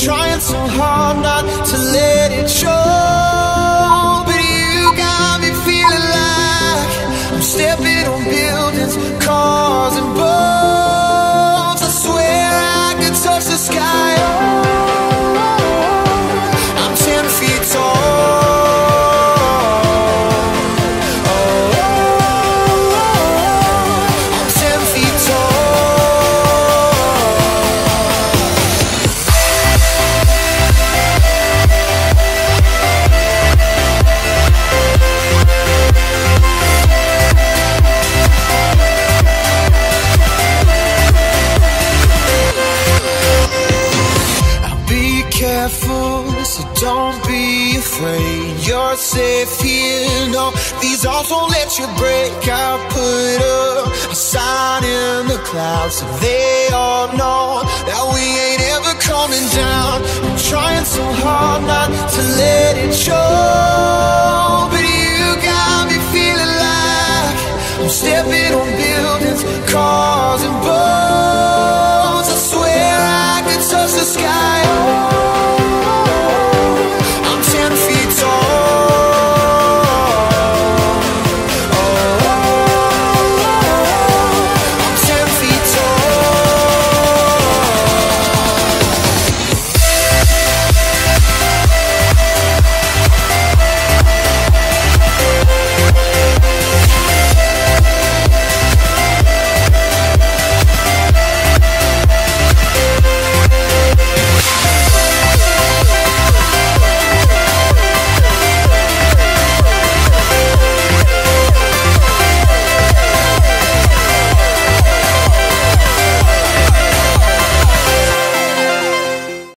trying so hard not to let it show, but you got me feeling like I'm stepping on buildings, cars and boats. I swear I could touch the sky. Oh, I'm 10 feet tall. So don't be afraid, you're safe here. No, these arms won't let you break. I'll put up a sign in the clouds so they all know that we ain't ever coming down. I'm trying so hard not to let it show, but you got me feeling like I'm stepping on buildings, cars and boats. I swear I could touch the sky.